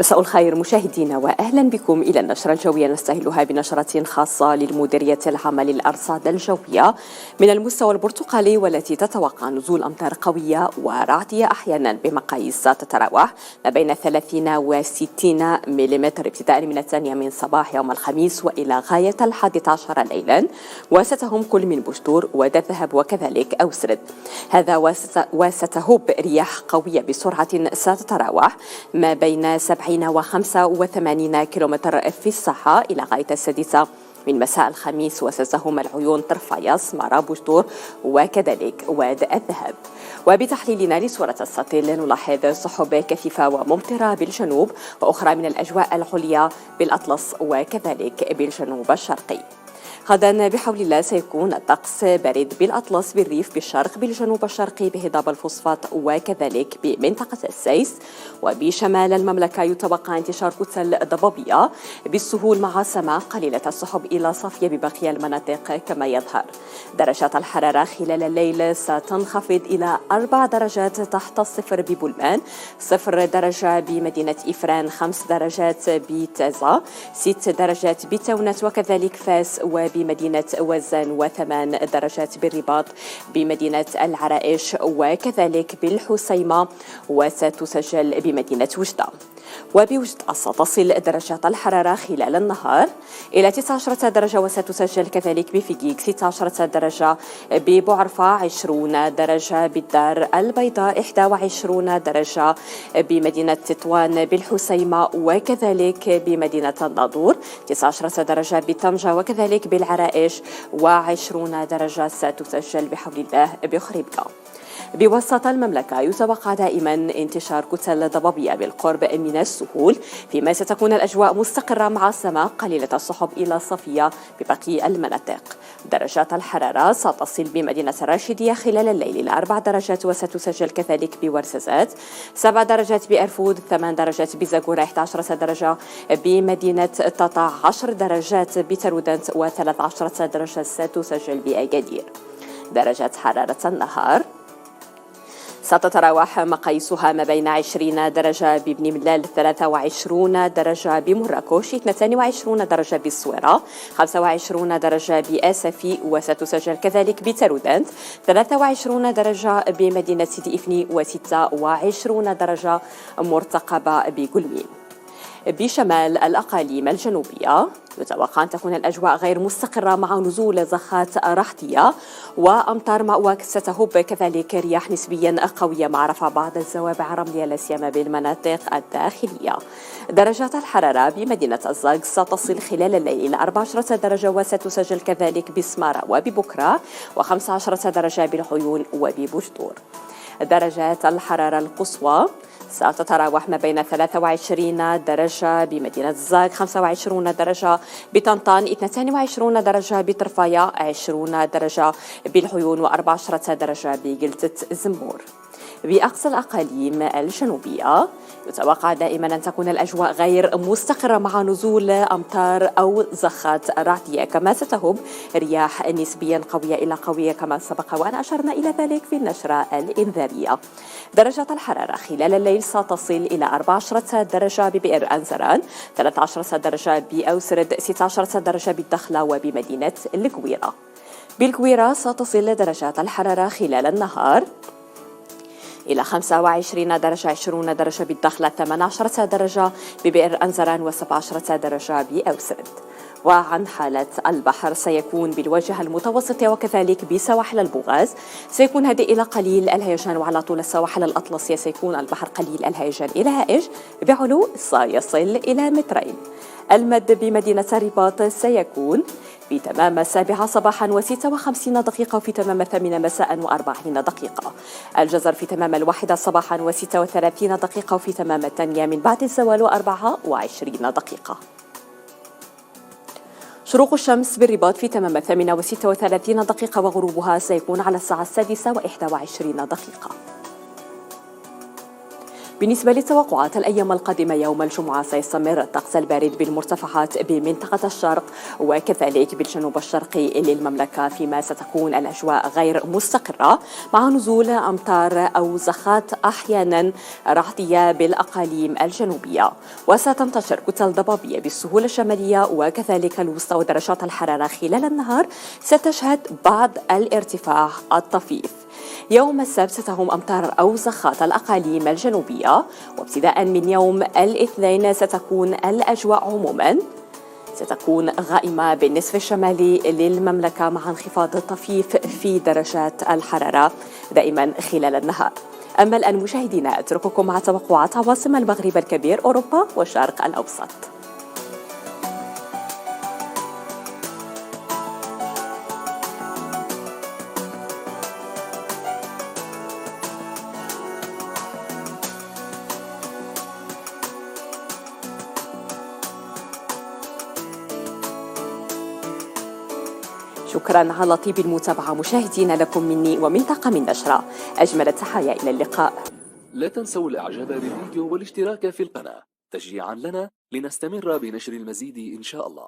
مساء الخير مشاهدينا واهلا بكم الى النشره الجويه نستهلها بنشره خاصه للمديريه العامه للارصاد الجويه من المستوى البرتقالي والتي تتوقع نزول امطار قويه ورعديه احيانا بمقاييس تتراوح ما بين 30 و 60 ملم ابتداء من 8 من صباح يوم الخميس والى غايه 11 ليلا، وستهم كل من بشتور ودى الذهب وكذلك اوسرد. هذا وستهب رياح قويه بسرعه ستتراوح ما بين 70 و 85 كيلومتر في الساعة إلى غاية 6 من مساء الخميس، وستهم العيون طرفايا سمارة بشتور وكذلك واد الذهب. وبتحليلنا لصورة الساتيل نلاحظ سحب كثيفة وممطرة بالجنوب وأخرى من الأجواء العليا بالأطلس وكذلك بالجنوب الشرقي. غدا بحول الله سيكون الطقس بارد بالأطلس، بالريف، بالشرق، بالجنوب الشرقي، بهضاب الفوسفات وكذلك بمنطقة السيس. وبشمال المملكة يتوقع انتشار كتل ضبابية بالسهول مع سماء قليلة السحب إلى صافية ببقية المناطق كما يظهر. درجات الحرارة خلال الليل ستنخفض إلى 4 درجات تحت الصفر ببلمان، 0 درجة بمدينة إفران، 5 درجات بتازا، 6 درجات بتونت وكذلك فاس وبمدينة وزن، و8 درجات بالرباط، بمدينة العرائش وكذلك بالحسيمة، وستسجل بمدينة وجدة. وبوجدة ستصل درجات الحرارة خلال النهار إلى 19 درجة، وستسجل كذلك بفيجيك 16 درجة، ببعرفة 20 درجة، بالدار البيضاء 21 درجة، بمدينة تطوان، بالحسيمة وكذلك بمدينة الناظور 19 درجة، بطنجة وكذلك بالعرائش، و20 درجة ستسجل بحول الله بخريبكا. بوسط المملكة يتوقع دائما انتشار كتل ضبابية بالقرب من السهول، فيما ستكون الأجواء مستقرة مع سماء قليلة السحب إلى صفية بباقي المناطق. درجات الحرارة ستصل بمدينة الراشدية خلال الليل إلى 4 درجات، وستسجل كذلك بورسزات 7 درجات، بأرفود 8 درجات، بزاكورة 11 درجة، بمدينة تطع 10 درجات، بترودنت و13 درجة ستسجل بأكادير. درجات حرارة النهار ستتراوح مقاييسها ما بين 20 درجة ببن ملال، 23 درجة بمراكش، 22 درجة بالصويرة، 25 درجة بآسفي، وستسجل كذلك بترودنت 23 درجة بمدينة سيدي إفني، و26 درجة مرتقبة بقلمين. بشمال الأقاليم الجنوبية يتوقع أن تكون الأجواء غير مستقرة مع نزول زخات رحتية وأمطار مأواك، ستهب كذلك رياح نسبيا قوية مع رفع بعض الزوابع الرملية لا سيما بالمناطق الداخلية. درجات الحرارة بمدينة الزاق ستصل خلال الليل إلى 14 درجة، وستسجل كذلك بسمارة وببكرة، و15 درجة بالعيون وببجدور. درجات الحرارة القصوى ستتراوح ما بين 23 درجة بمدينة الزاق، 25 درجة بطنطان، 22 درجة بطرفايا، 20 درجة بالحيون، و14 درجة بجلتة زمور. بأقصى الأقاليم الجنوبية يتوقع دائما أن تكون الأجواء غير مستقرة مع نزول أمطار أو زخات رعدية، كما ستهب رياح نسبيا قوية إلى قوية كما سبق وأن أشرنا إلى ذلك في النشرة الإنذارية. درجات الحرارة خلال الليل ستصل إلى 14 درجة ببئر أنزران، 13 درجة بأوسرد، 16 درجة بالدخلة وبمدينة القويرة. بالقويرة ستصل درجات الحرارة خلال النهار إلى 25 درجة، 20 درجة بالدخلة، 18 درجة ببئر أنزران، و17 درجة بأوسرد. وعن حالة البحر سيكون بالواجهة المتوسطة وكذلك بسواحل البوغاز سيكون هادئ إلى قليل الهيجان، وعلى طول السواحل الأطلسية سيكون البحر قليل الهيجان إلى هائج، بعلو سيصل إلى مترين. المد بمدينة الرباط سيكون في تمام 7 صباحا و56 دقيقة، وفي تمام 8 مساء و40 دقيقة. الجزر في تمام 1 صباحا و36 دقيقة، وفي تمام 8 من بعد الزوال و24 دقيقة. شروق الشمس بالرباط في تمام 8 و36 دقيقة، وغروبها سيكون على الساعة 6 و21 دقيقة. بالنسبة للتوقعات الأيام القادمة، يوم الجمعة سيستمر الطقس البارد بالمرتفعات بمنطقة الشرق وكذلك بالجنوب الشرقي للمملكة، فيما ستكون الأجواء غير مستقرة مع نزول أمطار أو زخات أحيانا رعدية بالأقاليم الجنوبية. وستنتشر كتل ضبابية بالسهول الشمالية وكذلك الوسطى، ودرجات الحرارة خلال النهار ستشهد بعض الارتفاع الطفيف. يوم السبت ستهوم أمطار أو زخات الأقاليم الجنوبية، وابتداء من يوم الاثنين ستكون الأجواء عموما ستكون غائمة بالنصف الشمالي للمملكة مع انخفاض طفيف في درجات الحرارة دائما خلال النهار. أما الآن مشاهدينا أترككم مع توقعات عواصم المغرب الكبير، أوروبا والشرق الأوسط. شكرا على طيب المتابعة مشاهدينا، لكم مني ومن طاقم النشرة أجمل التحايا، إلى اللقاء. لا تنسوا الإعجاب بالفيديو والاشتراك في القناة تشجيعا لنا لنستمر بنشر المزيد إن شاء الله.